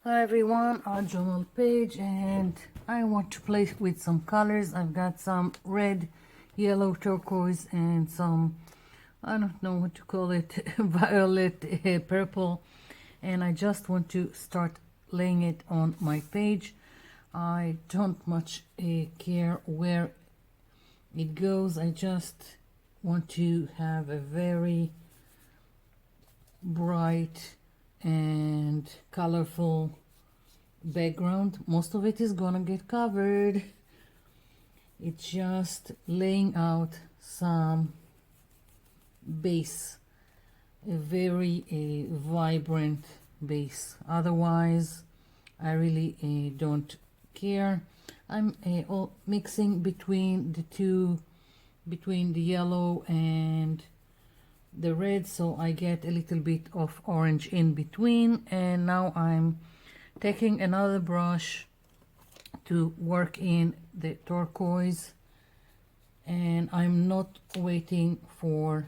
Hi everyone, I'm Journal Page and I want to play with some colors. I've got some red, yellow, turquoise and some, I don't know what to call it, violet, purple, and I just want to start laying it on my page. I don't much care where it goes. I just want to have a very bright and colorful background. Most of it is gonna get covered. It's just laying out some base, a very vibrant base. Otherwise I really don't care. I'm all mixing between the two, between the yellow and the red, so I get a little bit of orange in between. And now I'm taking another brush to work in the turquoise, and I'm not waiting for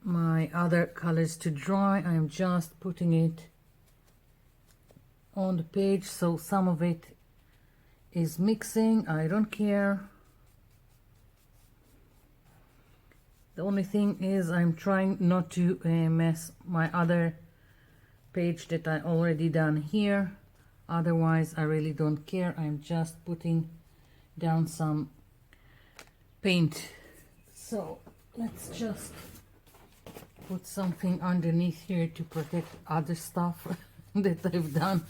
my other colors to dry. I'm just putting it on the page, so some of it is mixing. I don't care. The only thing is I'm trying not to mess my other page that I already done here. Otherwise I really don't care. I'm just putting down some paint. So let's just put something underneath here to protect other stuff that I've done.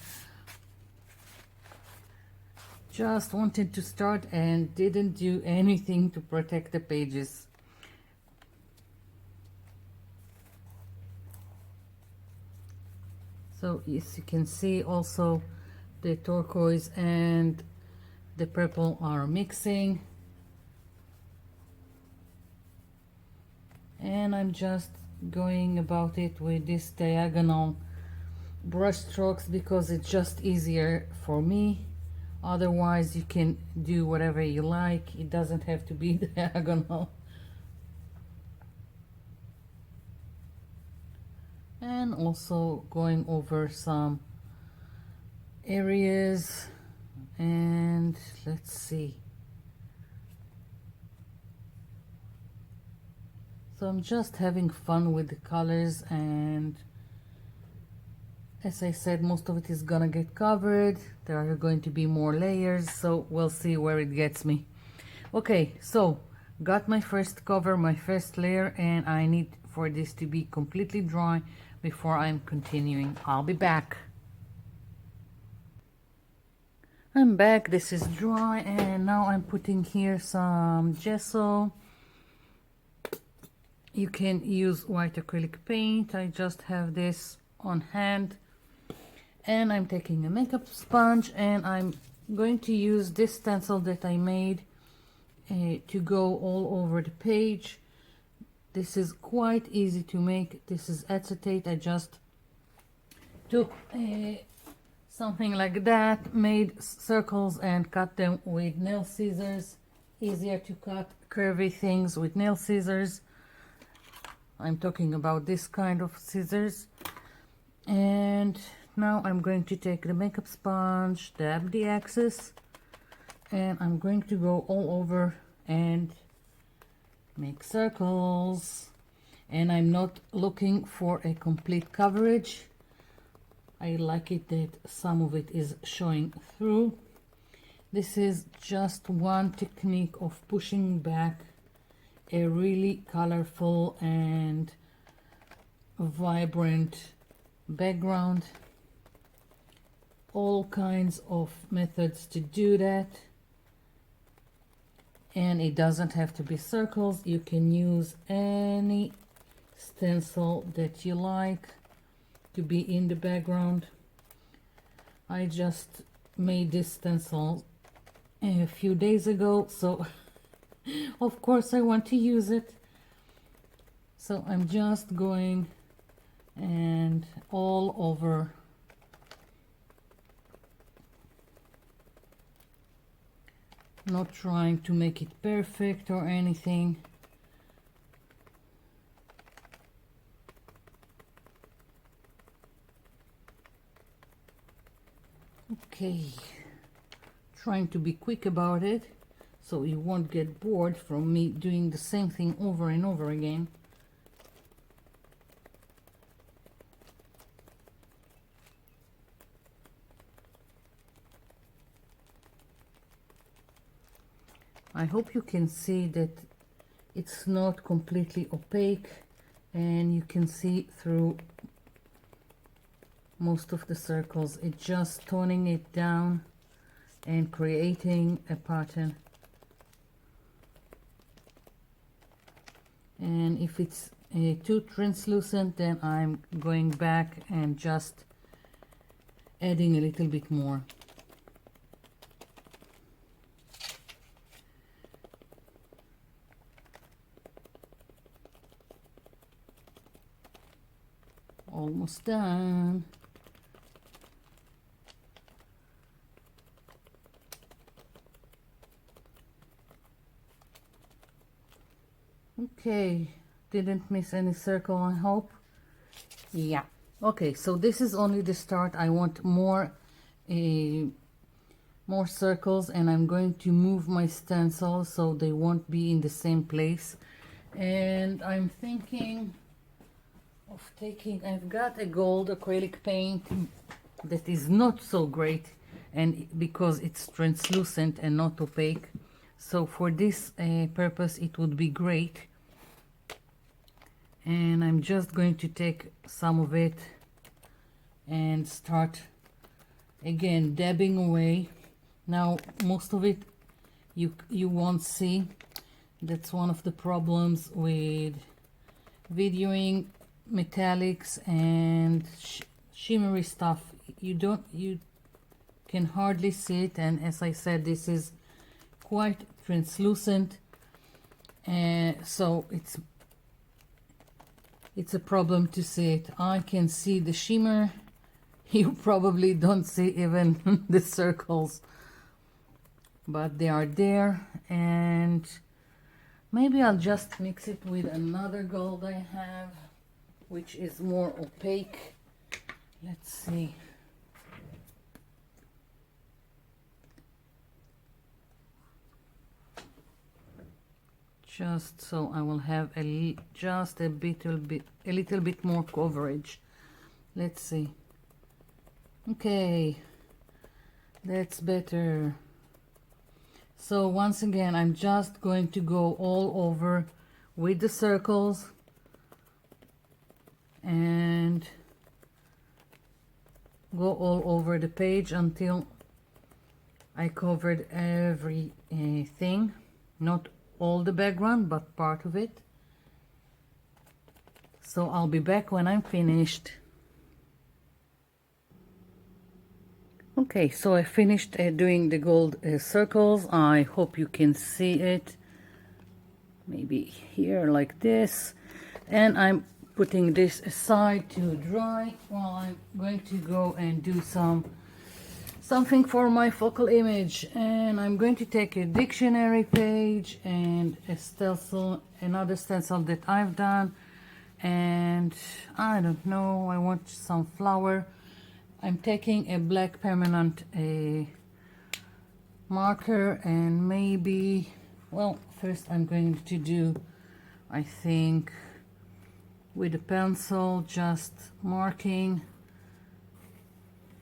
Just wanted to start and didn't do anything to protect the pages. So as you can see, also the turquoise and the purple are mixing, and I'm just going about it with this diagonal brush strokes because it's just easier for me. Otherwise you can do whatever you like, it doesn't have to be diagonal. And also going over some areas, and let's see. So I'm just having fun with the colors, and as I said, most of it is gonna get covered. There are going to be more layers, so we'll see where it gets me. Okay, so got my first cover, my first layer, and I need for this to be completely dry before I'm continuing. I'll be back. I'm back. This is dry, and now I'm putting here some gesso. You can use white acrylic paint. I just have this on hand, and I'm taking a makeup sponge, and I'm going to use this stencil that I made to go all over the page. This is quite easy to make. This is acetate. I just took something like that, made circles and cut them with nail scissors. Easier to cut curvy things with nail scissors. I'm talking about this kind of scissors. And now I'm going to take the makeup sponge, dab the axis, and I'm going to go all over and make circles. And I'm not looking for a complete coverage. I like it that some of it is showing through. This is just one technique of pushing back a really colorful and vibrant background. All kinds of methods to do that. And it doesn't have to be circles. You can use any stencil that you like to be in the background. I just made this stencil a few days ago, so of course I want to use it. So I'm just going and all over. Not trying to make it perfect or anything. Okay, trying to be quick about it so you won't get bored from me doing the same thing over and over again. I hope you can see that it's not completely opaque and you can see through most of the circles. It's just toning it down and creating a pattern. And if it's too translucent, then I'm going back and just adding a little bit more. Almost done. Okay, didn't miss any circle, I hope. Yeah. Okay, so this is only the start. I want more circles, and I'm going to move my stencil so they won't be in the same place. And I'm thinking of taking, I've got a gold acrylic paint that is not so great, and because it's translucent and not opaque, so for this purpose it would be great. And I'm just going to take some of it and start again dabbing away. Now most of it you won't see. That's one of the problems with videoing metallics and shimmery stuff. You can hardly see it, and as I said, this is quite translucent, so it's a problem to see it. I can see the shimmer. You probably don't see even the circles, but they are there. And maybe I'll just mix it with another gold I have, which is more opaque. Let's see. Just so I will have just a little bit more coverage. Let's see. Okay, that's better. So once again, I'm just going to go all over with the circles and go all over the page until I covered everything, not all the background, but part of it. So I'll be back when I'm finished. Okay, so I finished doing the gold circles. I hope you can see it. Maybe here like this. And I'm putting this aside to dry while I'm going to go and do something for my focal image. And I'm going to take a dictionary page and a stencil, another stencil that I've done, and I don't know, I want some flower. I'm taking a black permanent marker, and maybe, well, first I'm going to do, I think, with a pencil, just marking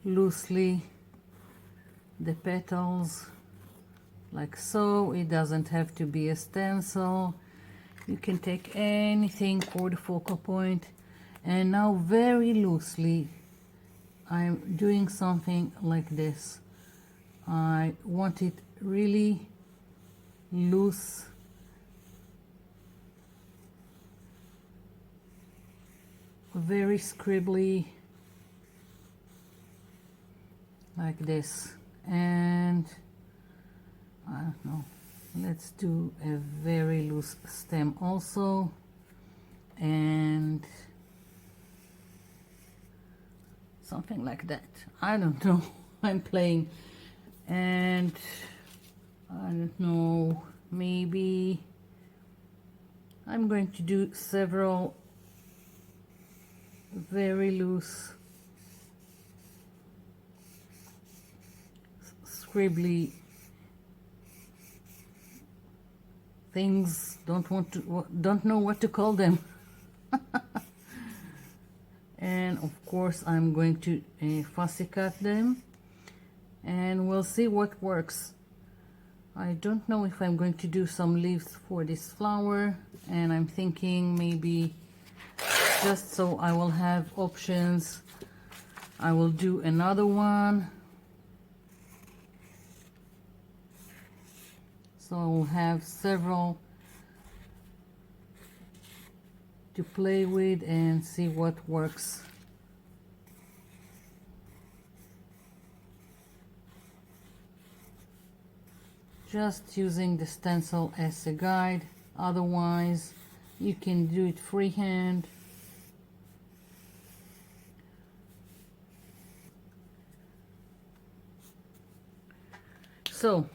loosely the petals like so. It doesn't have to be a stencil. You can take anything for the focal point. And now very loosely I'm doing something like this. I want it really loose, very scribbly, like this. And I don't know, let's do a very loose stem also, and something like that. I don't know. I'm playing, and I don't know, maybe I'm going to do several very loose scribbly things, don't know what to call them. And of course I'm going to fussy cut them, and we'll see what works. I don't know if I'm going to do some leaves for this flower, and I'm thinking maybe just so I will have options, I will do another one. So I'll have several to play with and see what works. Just using the stencil as a guide, otherwise you can do it freehand. So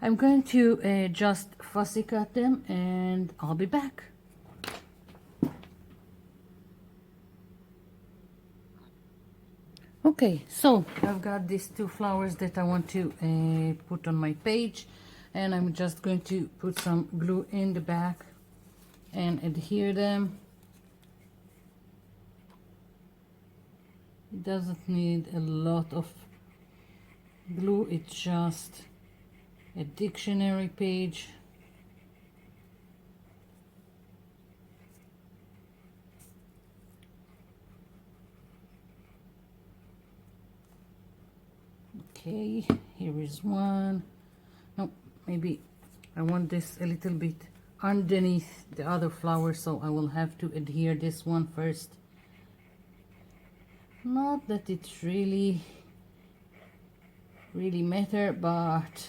I'm going to just fussy cut them and I'll be back. Okay, so I've got these two flowers that I want to put on my page, and I'm just going to put some glue in the back and adhere them. It doesn't need a lot of glue, it's just a dictionary page. Okay, here is one. No, maybe I want this a little bit underneath the other flower, so I will have to adhere this one first. Not that it really matter, but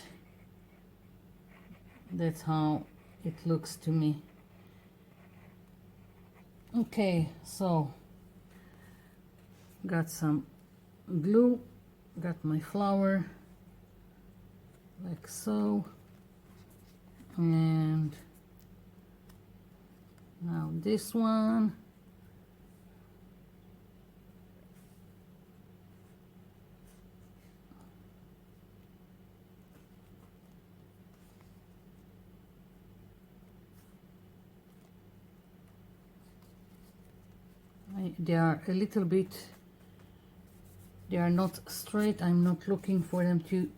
that's how it looks to me. Okay, so got some glue, got my flower like so, and now this one. They are a little bit, they are not straight. I'm not looking for them to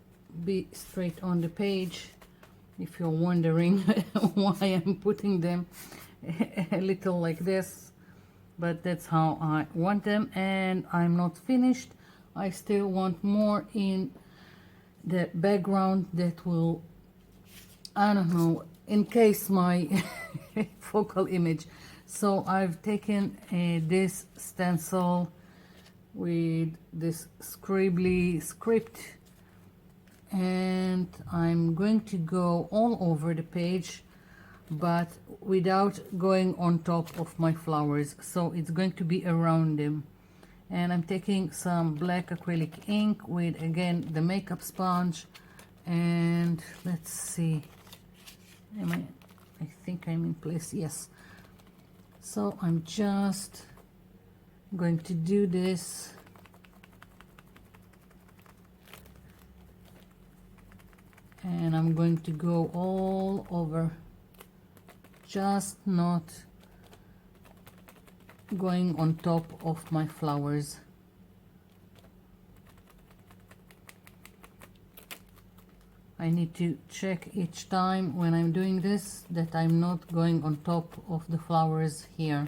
be straight on the page, if you're wondering why I'm putting them a little like this, but that's how I want them. And I'm not finished, I still want more in the background that will, I don't know, encase my focal image. So I've taken this stencil with this scribbly script, and I'm going to go all over the page, but without going on top of my flowers, so it's going to be around them. And I'm taking some black acrylic ink with, again, the makeup sponge, and let's see, I think I'm in place, yes. So I'm just going to do this, and I'm going to go all over, just not going on top of my flowers. I need to check each time when I'm doing this that I'm not going on top of the flowers here.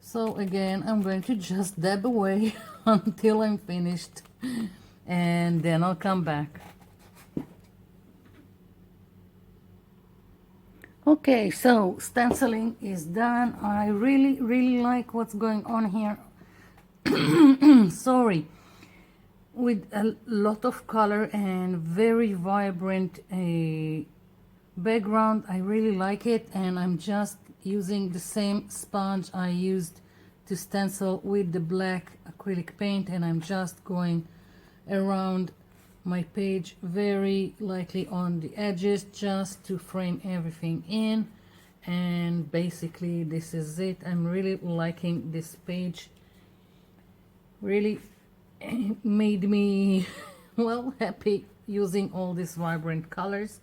So again, I'm going to just dab away until I'm finished, and then I'll come back. Okay, so stenciling is done. I really like what's going on here. Sorry. With a lot of color and very vibrant background. I really like it, and I'm just using the same sponge I used to stencil with the black acrylic paint, and I'm just going around my page very lightly on the edges just to frame everything in. And basically this is it. I'm really liking this page, really made me well happy using all these vibrant colors.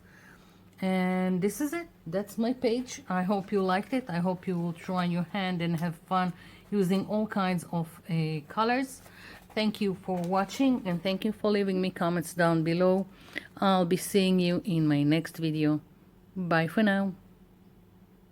And this is it. That's my page. I hope you liked it. I hope you will try your hand and have fun using all kinds of colors. Thank you for watching, and thank you for leaving me comments down below. I'll be seeing you in my next video. Bye for now.